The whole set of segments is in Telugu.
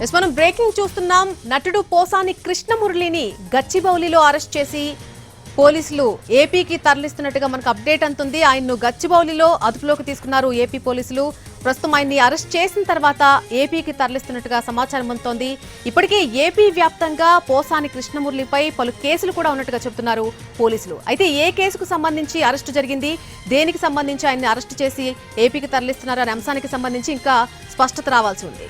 మనం బ్రేకింగ్ చూస్తున్నాం. నటుడు పోసాని కృష్ణమురళిని గచ్చిబౌలిలో అరెస్ట్ చేసి పోలీసులు ఏపీకి తరలిస్తున్నట్టుగా మనకు అప్డేట్ అందుతుంది. ఆయన్ను గచ్చిబౌలిలో అదుపులోకి తీసుకున్నారు ఏపీ పోలీసులు. ప్రస్తుతం ఆయన్ని అరెస్ట్ చేసిన తర్వాత ఏపీకి తరలిస్తున్నట్టుగా సమాచారం అందుతోంది. ఇప్పటికే ఏపీ వ్యాప్తంగా పోసాని కృష్ణమురళిపై పలు కేసులు కూడా ఉన్నట్టుగా చెబుతున్నారు పోలీసులు. అయితే ఏ కేసుకు సంబంధించి అరెస్టు జరిగింది, దేనికి సంబంధించి ఆయన్ని అరెస్టు చేసి ఏపీకి తరలిస్తున్నారు అనే అంశానికి సంబంధించి ఇంకా స్పష్టత రావాల్సి ఉంది.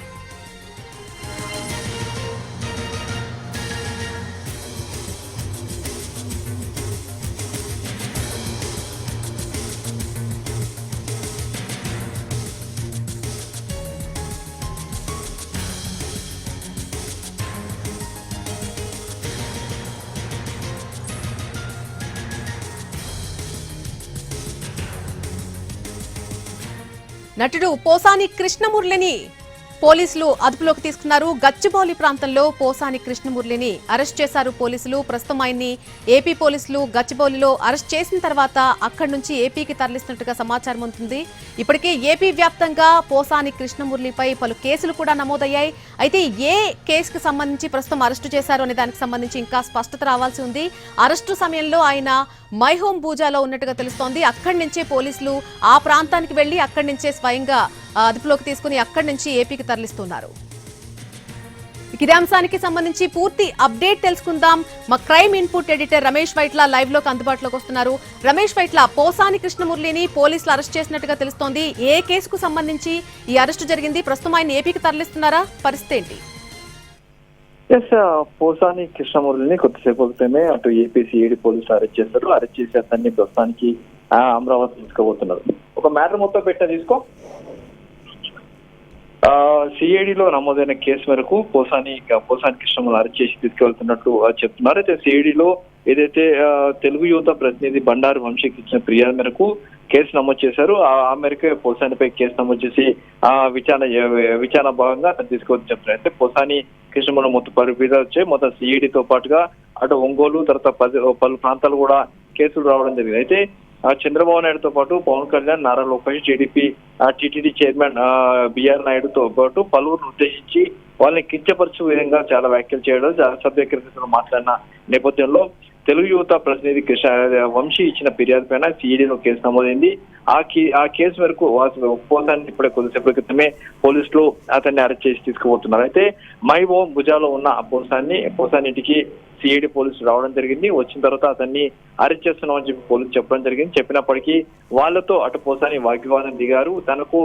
నటుడు పోసాని కృష్ణమురళిని పోలీసులు అదుపులోకి తీసుకున్నారు. గచ్చిబౌలి ప్రాంతంలో పోసాని కృష్ణమురళిని అరెస్ట్ చేశారు పోలీసులు. ప్రస్తుతం ఆయన్ని ఏపీ పోలీసులు గచ్చిబౌలిలో అరెస్ట్ చేసిన తర్వాత అక్కడి నుంచి ఏపీకి తరలిస్తున్నట్టుగా సమాచారం ఉంటుంది. ఇప్పటికే ఏపీ వ్యాప్తంగా పోసాని కృష్ణమురళిపై పలు కేసులు కూడా నమోదయ్యాయి. అయితే ఏ కేసుకు సంబంధించి ప్రస్తుతం అరెస్టు చేశారు అనే దానికి సంబంధించి ఇంకా స్పష్టత రావాల్సి ఉంది. అరెస్టు సమయంలో ఆయన మైహోం పూజాలో ఉన్నట్టుగా తెలుస్తోంది. అక్కడి నుంచే పోలీసులు ఆ ప్రాంతానికి వెళ్లి అక్కడి నుంచే స్వయంగా అదుపులోకి తీసుకుని అక్కడి నుంచి ఏపీకి తరలిస్తున్నారు. ఇదే అంశానికి సంబంధించి పూర్తి అప్డేట్ తెలుసుకుందాం. మా crime input editor Ramesh Vaitla live లోకి అందుబాటులోకి వస్తున్నారు. రమేష్ వైట్ల, పోసాని కృష్ణమురళిని పోలీసులు అరెస్ట్ చేసినట్టుగా తెలుస్తోంది. ఏ కేసుకు సంబంధించి ఈ అరెస్టు జరిగింది? ప్రస్తుతం ఆయన ఏపీకి తరలిస్తున్నారా? పరిస్థితి ఏంటి? పోసాని కృష్ణమురళిని కొద్దిసేపు క్రితమే అటు ఏపీ సిఐడి పోలీసులు అరెస్ట్ చేశారు. అరెస్ట్ చేసి అతన్ని ప్రస్తుతానికి అమరావతి తీసుకోబోతున్నారు. ఒక మ్యాటర్ మొత్తం పెట్టా తీసుకో. సిఐడిలో నమోదైన కేసు మేరకు పోసాని కృష్ణమురళిని అరెస్ట్ చేసి తీసుకెళ్తున్నట్టు చెప్తున్నారు. అయితే సిఐడిలో ఏదైతే తెలుగు యువత ప్రతినిధి బండారు వంశీకి ఇచ్చిన ఫిర్యాదు మేరకు కేసు నమోదు చేశారు. ఆ మేరకు పోసానిపై కేసు నమోదు చేసి విచారణ భాగంగా అతను తీసుకొచ్చి చెప్తున్నారు. అయితే పోసాని కృష్ణమురళి మొత్తం 10 ఫిర్యాదు వచ్చాయి. మొత్తం సిఐడితో పాటుగా అటు ఒంగోలు తర్వాత పలు ప్రాంతాలు కూడా కేసులు రావడం జరిగింది. అయితే చంద్రబాబు నాయుడుతో పాటు Pawan Kalyan, Nara Lokesh, TDP TTD chairman BR నాయుడుతో పాటు పలువురిని ఉద్దేశించి వాళ్ళని కించపరిచే విధంగా చాలా వ్యాఖ్యలు చేయడం, చాలా అసభ్యకరంగా మాట్లాడిన నేపథ్యంలో తెలుగు యువత ప్రతినిధి వంశీ ఇచ్చిన ఫిర్యాదు పైన సిఐడిలో కేసు నమోదైంది. ఆ కేసు మేరకు పోసాన్ని ఇప్పుడే కొద్దిసేపటి క్రితమే పోలీసులు అతన్ని అరెస్ట్ చేసి తీసుకుపోతున్నారు. అయితే మైహోం భుజాలో ఉన్న పోసాని ఇంటికి సిఐడి పోలీసులు రావడం జరిగింది. వచ్చిన తర్వాత అతన్ని అరెస్ట్ చేస్తున్నామని చెప్పి పోలీసులు చెప్పడం జరిగింది. చెప్పినప్పటికీ వాళ్లతో అటు పోసాని వాగ్వివాదం దిగారు. తనకు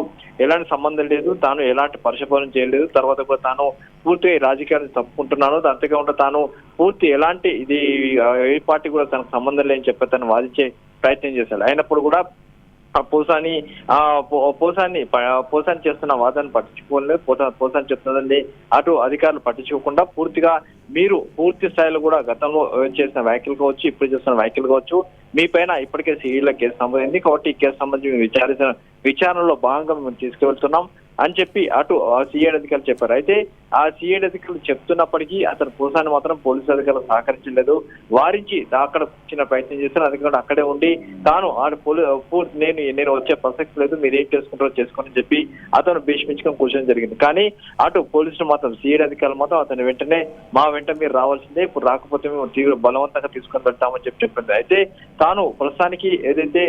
ఎలాంటి సంబంధం లేదు, తాను ఎలాంటి పరిశోధన చేయలేదు, తర్వాత కూడా తాను పూర్తిగా రాజకీయాలను తప్పుకుంటున్నాను, అంతేకాకుండా తాను పూర్తి ఎలాంటి ఏ పార్టీ కూడా తనకు సంబంధం లేని చెప్పి తను వాదించే ప్రయత్నం చేశాడు. అయినప్పుడు కూడా పోసాని చేస్తున్న వాదాన్ని పట్టించుకోలేదు. పోసాని చెప్తున్నదండి అటు అధికారులు పట్టించుకోకుండా మీరు పూర్తి స్థాయిలో కూడా గతంలో చేసిన వ్యాఖ్యలు కావచ్చు, ఇప్పుడు చేస్తున్న వ్యాఖ్యలు కావచ్చు, మీ పైన ఇప్పటికే సిఐడిలో కేసు నమోదైంది కాబట్టి ఈ కేసు సంబంధించి విచారణలో భాగంగా మేము తీసుకువెళ్తున్నాం అని చెప్పి అటు సిఐడి అధికారులు చెప్పారు. అయితే ఆ సిఐడి అధికారులు చెప్తున్నప్పటికీ అతను పోసాని మాత్రం పోలీసు అధికారులు సహకరించలేదు. వారించి అక్కడ ఇచ్చిన ప్రయత్నం చేశారు. అందుకని అక్కడే ఉండి తాను నేను వచ్చే ప్రసక్తి లేదు, మీరు ఏం చేసుకుంటారో చేసుకోని చెప్పి అతను భీష్మించుకొని కూర్చొని జరిగింది. కానీ అటు పోలీసులు మాత్రం సిఐడి అధికారులు మాత్రం అతను వెంటనే మా వెంట మీరు రావాల్సిందే, ఇప్పుడు రాకపోతే మేము తీవ్ర బలవంతంగా తీసుకొని వెళ్తామని చెప్పింది. అయితే తాను ప్రస్తుతానికి ఏదైతే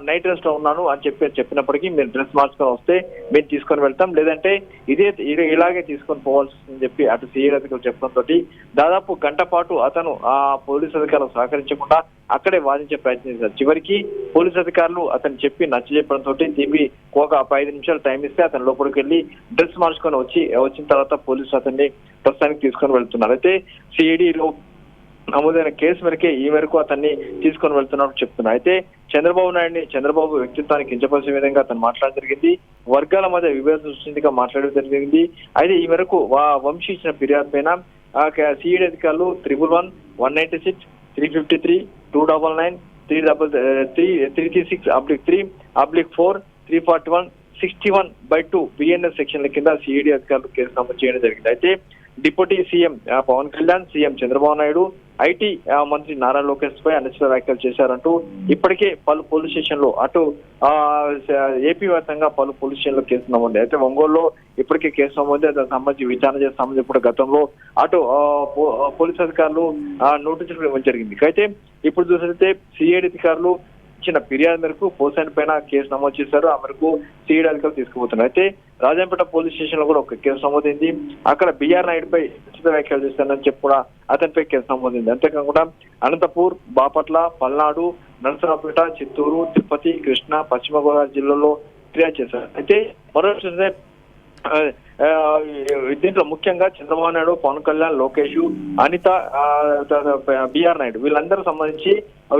నైట్ రెస్ట్ లో ఉన్నాను అని చెప్పినప్పటికీ మీరు డ్రెస్ మార్చుకొని వస్తే మేము తీసుకొని వెళ్తాం, లేదంటే ఇలాగే తీసుకొని పోవాల్సిందని చెప్పి అటు సిఐడి అధికారులు చెప్పడంతో దాదాపు గంట పాటు అతను ఆ పోలీసు అధికారులు సహకరించకుండా అక్కడే వాదించే ప్రయత్నం చేశారు. చివరికి పోలీసు అధికారులు అతను చెప్పి నచ్చజెప్పడంతో తిరిగి ఒక 5 నిమిషాలు టైం ఇస్తే అతను లోపలికి వెళ్ళి డ్రెస్ మార్చుకొని వచ్చిన తర్వాత పోలీసులు అతన్ని ప్రస్తుతానికి తీసుకొని వెళ్తున్నారు. అయితే సిఐడిలో నమోదైన కేసు మేరకే ఈ మేరకు అతన్ని తీసుకొని వెళ్తున్నట్టు చెప్తున్నారు. అయితే చంద్రబాబు వ్యక్తిత్వాన్ని కించపరిచే విధంగా అతను మాట్లాడడం జరిగింది. వర్గాల మధ్య విభేదం సృష్టించగా మాట్లాడడం జరిగింది. అయితే ఈ మేరకు వంశీ ఇచ్చిన ఫిర్యాదు పైన సిఐడి అధికారులు 111, 196, 353, 299, 336/3/4, 341, 61/2 బిఎన్ఎస్ సెక్షన్ల కింద సిఐడి అధికారులు కేసు నమోదు చేయడం జరిగింది. అయితే deputy CM Pawan Kalyan, CM Chandrababu Naidu, IT మంత్రి నారా లోకేష్ పై అనుచిత వ్యాఖ్యలు చేశారంటూ ఇప్పటికే పలు పోలీస్ స్టేషన్లు అటు ఏపీ వ్యాప్తంగా పలు పోలీస్ స్టేషన్లో కేసు నమోదు. అయితే ఒంగోలులో ఇప్పటికే కేసు నమోదు. దానికి సంబంధించి విచారణ చేస్తామని ఇప్పుడు గతంలో అటు పోలీస్ అధికారులు నోటీసులు ఇవ్వడం జరిగింది. అయితే ఇప్పుడు చూసినట్లయితే సిఐడి అధికారులు ఇచ్చిన ఫిర్యాదు మేరకు పోసాని పైన కేసు నమోదు చేశారు. ఆ మేరకు సిఐడి అధికారులు తీసుకుపోతున్నారు. అయితే రాజంపేట పోలీస్ స్టేషన్ లో కూడా ఒక కేసు నమోదైంది. అక్కడ బిఆర్ నాయుడుపై ఉచిత వ్యాఖ్యలు చేస్తానని చెప్పి కూడా అతనిపై కేసు నమోదైంది. అంతేకాకుండా అనంతపూర్, బాపట్ల, పల్నాడు, నరసరావుపేట, చిత్తూరు, తిరుపతి, కృష్ణా, పశ్చిమ గోదావరి జిల్లాలో ఫిర్యాదు చేశారు. అయితే మరో దీంట్లో ముఖ్యంగా చంద్రబాబు నాయుడు, పవన్ కళ్యాణ్, లోకేష్, అనిత, బిఆర్ నాయుడు వీళ్ళందరూ సంబంధించి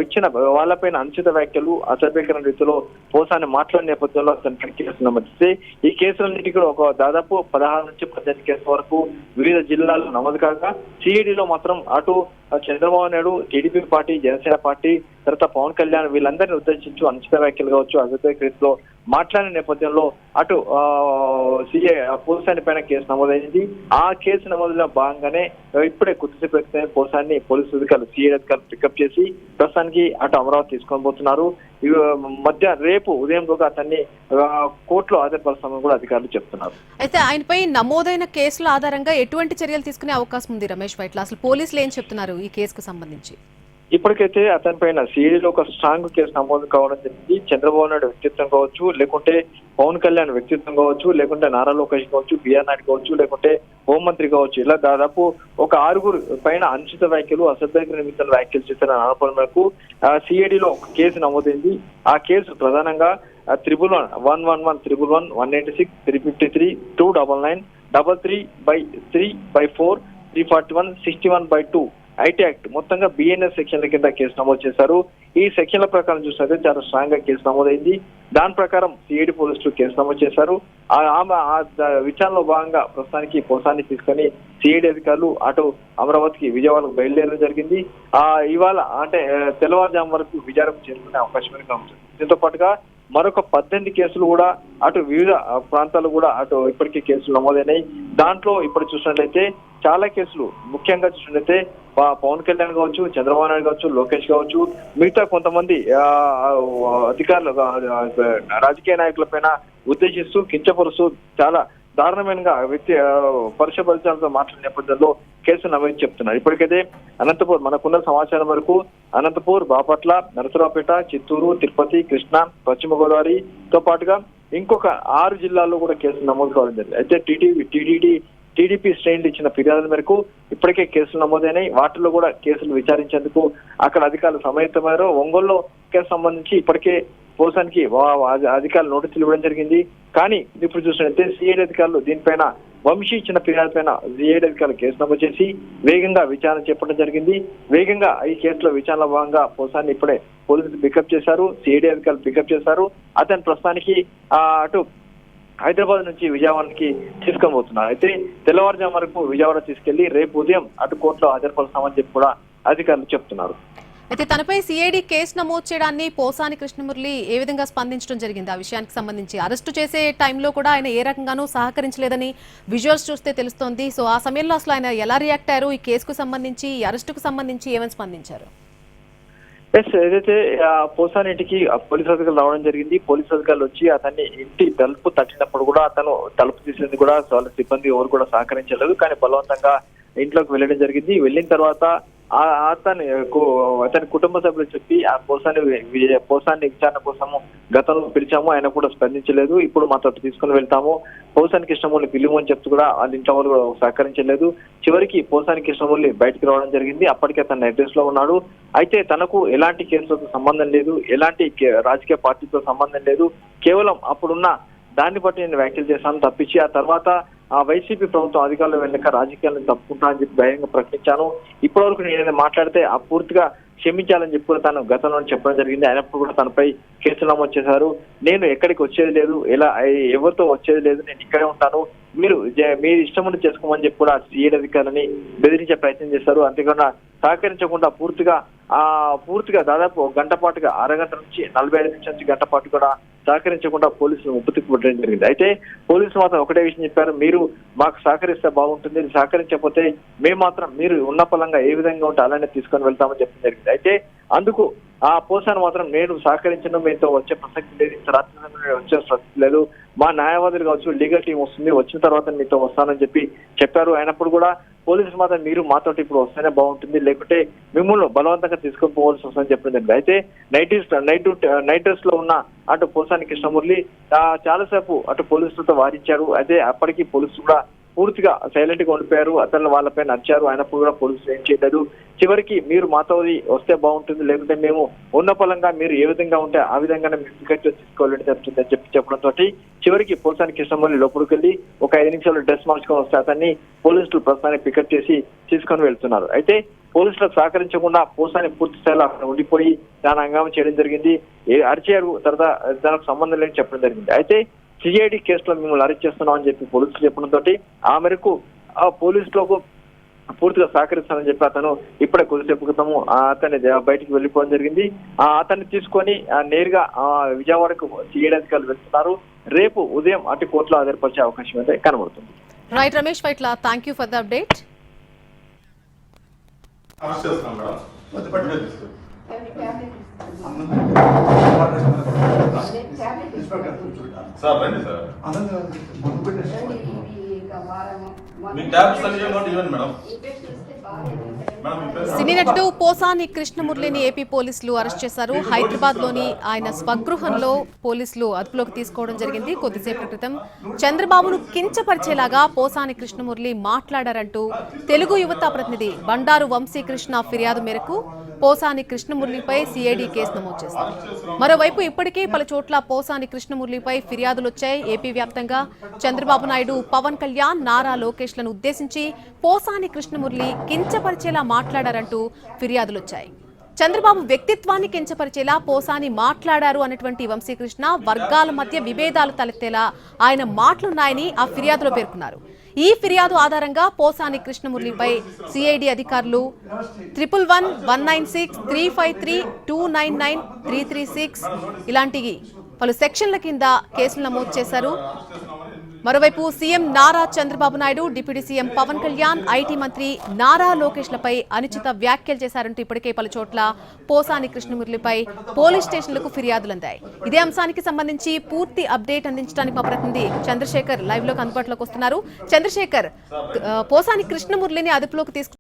ఇచ్చిన వాళ్ళపైన అనుచిత వ్యాఖ్యలు, అసభ్యకరణ రీతిలో పోసాని మాట్లాడిన నేపథ్యంలో అతని కేసు నమోదిస్తే ఈ కేసులన్నిటి కూడా ఒక దాదాపు 16 నుంచి 18 కేసుల వరకు వివిధ జిల్లాల్లో నమోదు కాగా సిఐడిలో మాత్రం అటు Chandrababu Naidu, TDP party, Janasena party, తర్వాత పవన్ కళ్యాణ్ వీళ్ళందరినీ ఉద్దేశించి అనుచిత వ్యాఖ్యలు కావచ్చు, అసభ్యకర రీతిలో మాట్లాడిన నేపథ్యంలో అటు పోసాని పైన కేసు నమోదైంది. ఆ కేసు నమోదులో భాగంగానే ఇప్పుడే కొద్దిసేపు పోసాన్ని పోలీసు అధికారులు, సిఐడి అధికారులు పికప్ చేసి ప్రస్తుతానికి అటు అమరావతి తీసుకొని పోతున్నారు. రేపు ఉదయం అతన్ని కోర్టులో హాజరుపరుస్తామని కూడా అధికారులు చెప్తున్నారు. అయితే ఆయనపై నమోదైన కేసుల ఆధారంగా ఎటువంటి చర్యలు తీసుకునే అవకాశం ఉంది రమేష్ వైట్ల? అసలు పోలీసులు ఏం చెప్తున్నారు ఈ కేసుకు సంబంధించి? ఇప్పటికైతే అతని పైన సిఐడిలో ఒక స్ట్రాంగ్ కేసు నమోదు కావడం జరిగింది. చంద్రబాబు నాయుడు వ్యక్తిత్వం కావచ్చు, లేకుంటే పవన్ కళ్యాణ్ వ్యక్తిత్వం కావచ్చు, లేకుంటే నారా లోకేష్ కావచ్చు, బిఆర్ నాయుడు కావచ్చు, లేకుంటే హోంమంత్రి కావచ్చు, ఇలా దాదాపు ఒక 6 పైన అనుచిత వ్యాఖ్యలు, అసభ్యకర నిమిత్తాల వ్యాఖ్యలు చేసిన ఆరోపణల మేరకు సిఐడిలో ఒక కేసు నమోదైంది. ఆ కేసు ప్రధానంగా 111, 186, 353, 299, 33/3/4, 341, 61/2 ఐటీ యాక్ట్ మొత్తంగా బిఎన్ఎస్ సెక్షన్ల కింద కేసు నమోదు చేశారు. ఈ సెక్షన్ల ప్రకారం చూసినట్లయితే చాలా స్ట్రాంగ్ గా కేసు నమోదైంది. దాని ప్రకారం సిఐడి పోలీసులు కేసు నమోదు చేశారు. విచారణలో భాగంగా ప్రస్తుతానికి పోసాన్ని తీసుకొని సిఐడి అధికారులు అటు అమరావతికి, విజయవాడకు బయలుదేరడం జరిగింది. ఇవాళ అంటే తెల్లవారుజాము వరకు విచారణ చేసుకునే అవకాశం ఉంటుంది. దీంతో పాటుగా మరొక 18 కేసులు కూడా అటు వివిధ ప్రాంతాలు కూడా అటు ఇప్పటికే కేసులు నమోదైనాయి. దాంట్లో ఇప్పుడు చూసినట్లయితే చాలా కేసులు ముఖ్యంగా చూసినట్లయితే పవన్ కళ్యాణ్ కావచ్చు, చంద్రబాబు నాయుడు కావచ్చు, లోకేష్ కావచ్చు, మిగతా కొంతమంది అధికారులు, రాజకీయ నాయకుల పైన ఉద్దేశిస్తూ కించపరుస్తూ చాలా దారుణమైన వ్యక్తి పరుషపరిచాలతో మాట్లాడిన నేపథ్యంలో కేసు నమోదు చెప్తున్నారు. ఇప్పటికైతే అనంతపూర్, మనకున్న సమాచారం వరకు అనంతపూర్, బాపట్ల, నరసరావుపేట, చిత్తూరు, తిరుపతి, కృష్ణా, పశ్చిమ గోదావరితో పాటుగా ఇంకొక 6 జిల్లాల్లో కూడా కేసులు నమోదు కావడం జరిగింది. అయితే టీడీపీ శ్రేణులు ఇచ్చిన ఫిర్యాదుల మేరకు ఇప్పటికే కేసులు నమోదైనాయి. వాటిలో కూడా కేసులు విచారించేందుకు అక్కడ అధికారులు సమాయత్తమయ్యారు. ఒంగోలులో కేసు సంబంధించి ఇప్పటికే పోసానికి అధికారులు నోటీసులు ఇవ్వడం జరిగింది. కానీ ఇప్పుడు చూసినట్లయితే సిఐడి అధికారులు దీనిపైన వంశీ ఇచ్చిన ఫిర్యాదు పైన సిఐడి అధికారులు కేసు నమోదు చేసి వేగంగా విచారణ చేపట్టడం జరిగింది. వేగంగా ఈ కేసులో విచారణలో భాగంగా పోసాన్ని ఇప్పుడే పోలీసులు పికప్ చేశారు, సిఐడి అధికారులు పికప్ చేశారు. అతను ప్రస్తుతానికి అటు హైదరాబాద్ నుంచి విజయవాడకి తీసుకొని పోతున్నారు. అయితే తెల్లవారుజాము వరకు విజయవాడ తీసుకెళ్లి రేపు ఉదయం అటు కోర్టులో హాజరుపరుస్తామని చెప్పి కూడా అధికారులు చెప్తున్నారు. అయితే తనపై సిఐడి కేసు నమోదు చేయడాన్ని పోసాని కృష్ణమురళి ఏ విధంగా స్పందించడం జరిగింది? ఆ విషయానికి సంబంధించి అరెస్టు చేసే టైంలో కూడా ఆయన ఏ రకంగానూ సహకరించలేదని విజువల్స్ చూస్తే తెలుస్తోంది. సో ఆ సమయంలో అసలు ఆయన ఎలా రియాక్ట్ అయ్యారు? ఈ కేసుకు సంబంధించి, ఈ అరెస్టుకు సంబంధించి ఏమని స్పందించారు? ఏదైతే పోసాని ఇంటికి పోలీసు అధికారులు రావడం జరిగింది. పోలీసు అధికారులు వచ్చి అతన్ని ఇంటి తలుపు తట్టినప్పుడు కూడా అతను తలుపు తీసేందుకు కూడా వాళ్ళ సిబ్బంది ఎవరు కూడా సహకరించలేదు. కానీ బలవంతంగా ఇంట్లోకి వెళ్ళడం జరిగింది. వెళ్ళిన తర్వాత అతని కుటుంబ సభ్యులు చెప్పి ఆ పోసాన్ని విచారణ కోసము గతంలో పిలిచాము, ఆయన కూడా స్పందించలేదు. ఇప్పుడు మాతో తీసుకుని వెళ్తాము, పోసాని కృష్ణమురళి పిలుము అని చెప్తూ కూడా వాళ్ళ ఇంట్లో వాళ్ళు సహకరించలేదు. చివరికి పోసాని కృష్ణమురళి బయటకు రావడం జరిగింది. అప్పటికే తన అడ్రస్ లో ఉన్నాడు. అయితే తనకు ఎలాంటి కేసులతో సంబంధం లేదు, ఎలాంటి రాజకీయ పార్టీతో సంబంధం లేదు, కేవలం అప్పుడున్న దాన్ని బట్టి నేను వ్యాఖ్యలు చేశాను తప్పించి ఆ తర్వాత వైసీపీ ప్రభుత్వం అధికారులు వెళ్ళక రాజకీయాలను తప్పుకుంటా అని చెప్పి ధైర్యంగా ప్రకటించాను. ఇప్పటివరకు నేను మాట్లాడితే పూర్తిగా క్షమించాలని చెప్పి తను గతంలో చెప్పడం జరిగింది. అయినప్పుడు కూడా తనపై కేసులు నమోదు చేశారు. నేను ఎక్కడికి వచ్చేది లేదు, ఎవరితో వచ్చేది లేదు, నేను ఇక్కడే ఉంటాను, మీరు ఇష్టం చేసుకోమని చెప్పి కూడా సిఐడి అధికారులని బెదిరించే ప్రయత్నం చేశారు. అంతేకాకుండా సహకరించకుండా పూర్తిగా దాదాపు గంట పాటుగా, అరగంట నుంచి 45 నిమిషాల నుంచి గంట పాటు కూడా సహకరించకుండా పోలీసులు ముప్పుతికి పెట్టడం జరిగింది. అయితే పోలీసులు మాత్రం ఒకటే విషయం చెప్పారు, మీరు మాకు సహకరిస్తే బాగుంటుంది, సహకరించకపోతే మేము మాత్రం మీరు ఉన్న పలంగా ఏ విధంగా ఉంటే అలానే తీసుకొని వెళ్తామని చెప్పడం జరిగింది. అయితే అందుకు ఆ పోసాను మాత్రం నేను సహకరించడం మీతో వచ్చే ప్రసక్తి లేదు, ఇంత రాత్రి సమయంలో వచ్చే ప్రసక్తి లేదు, మా న్యాయవాదులు కావచ్చు లీగల్ టీం వస్తుంది, వచ్చిన తర్వాత మీతో వస్తానని చెప్పి చెప్పారు. అయినప్పుడు కూడా పోలీసులు మాత్రం మీరు మాతో ఇప్పుడు వస్తేనే బాగుంటుంది, లేకుంటే మిమ్మల్ని బలవంతంగా తీసుకొని పోవాల్సి వస్తుందని చెప్పడం. అయితే నైట్ డ్రెస్ లో ఉన్న అటు పోసాని కృష్ణమురళి చాలాసేపు అటు పోలీసులతో వారించారు. అయితే అప్పటికి పోలీసులు కూడా పూర్తిగా సైలెంట్ గా ఉండిపోయారు, అతను వాళ్ళపైన నచ్చారు. అయినప్పుడు కూడా పోలీసులు ఏం చేయలేదు. చివరికి మీరు మాతో వస్తే బాగుంటుంది, లేకుంటే మేము ఉన్న పలంగా మీరు ఏ విధంగా ఉంటే ఆ విధంగానే మీరు టికెట్ తీసుకోవాలని చెప్తుందని చెప్పడంతో చివరికి పోసాని కృష్ణమురళి లోపలికి వెళ్ళి ఒక 5 నిమిషాలు డ్రెస్ మార్చుకొని వస్తే అతన్ని పోలీసులు ప్రస్తుతానికి పికప్ చేసి తీసుకొని వెళ్తున్నారు. అయితే పోలీసులకు సహకరించకుండా పోసాని పూర్తి స్థాయిలో అక్కడ ఉండిపోయి దాని హంగామా చేయడం జరిగింది. అరిచారు, తర్వాత దానికి సంబంధం లేని చెప్పడం జరిగింది. అయితే సిఐడి కేసులో మిమ్మల్ని అరెస్ట్ చేస్తున్నాం అని చెప్పి పోలీసులు చెప్పడంతో ఆ మేరకు ఆ పోలీసులకు పూర్తిగా సహకరిస్తానని చెప్పి అతను ఇప్పుడే కొద్దిసేపు క్రితము అతన్ని బయటికి వెళ్ళిపోవడం జరిగింది. అతన్ని తీసుకొని నేరుగా విజయవాడకు సిఐడి అధికారులు వెళ్తున్నారు. రేపు ఉదయం అటు కోర్టులో హాజరుపరిచే అవకాశం అయితే కనబడుతుంది. Right Ramesh Vaitla, thank you for the update. Sir రండి సార్, మీ ట్యాబ్స్ అన్ని ఇవ్వండి మేడం. సినీ నటుడు పోసాని కృష్ణమురళిని ఏపీ పోలీసులు అరెస్ట్ చేశారు. హైదరాబాద్ లోని ఆయన స్వగృహంలో పోలీసులు అదుపులోకి తీసుకోవడం జరిగింది. కొద్దిసేపటి క్రితం చంద్రబాబును కించపరిచేలాగా పోసాని కృష్ణమురళి మాట్లాడారంటూ తెలుగు యువత ప్రతినిధి బండారు వంశీకృష్ణ ఫిర్యాదు మేరకు పోసాని కృష్ణమురళిపై సిఐడి కేసు నమోదు చేశారు. మరోవైపు ఇప్పటికే పలు చోట్ల పోసాని కృష్ణమురళిపై ఫిర్యాదులు వచ్చాయి. ఏపీ వ్యాప్తంగా చంద్రబాబు నాయుడు, పవన్ కళ్యాణ్, నారా లోకేష్లను ఉద్దేశించి పోసాని కృష్ణమురళి కించపరిచేలా మాట్లాడారంటూ ఫిర్యాదులు వచ్చాయి. చంద్రబాబు వ్యక్తిత్వాన్ని కించపరిచేలా పోసాని మాట్లాడారు అన్నటువంటి వంశీకృష్ణ వర్గాల మధ్య విభేదాలు తలెత్తేలా ఆయన మాటలున్నాయని ఆ ఫిర్యాదులో పేర్కొన్నారు. ఈ ఫిర్యాదు ఆధారంగా పోసాని కృష్ణమురళిపై సిఐడి అధికారులు 111, 196, 353, 299, 336 ఇలాంటి పలు సెక్షన్ల కింద కేసులు నమోదు చేశారు. మరోవైపు CM Nara Chandrababu Naidu, deputy CM Pawan Kalyan, IT మంత్రి నారా లోకేష్లపై అనుచిత వ్యాఖ్యలు చేశారంటూ ఇప్పటికే పలు చోట్ల పోసాని కృష్ణమురళిపై పోలీస్ స్టేషన్లకు ఫిర్యాదులు అందాయి. ఇదే అంశానికి సంబంధించి పూర్తి అప్డేట్ అందించడానికి మా ప్రతినిధి చంద్రశేఖర్ లైవ్ లోకి అందుబాటులోకి వస్తున్నారు. చంద్రశేఖర్, పోసాని కృష్ణమురళిని అదుపులోకి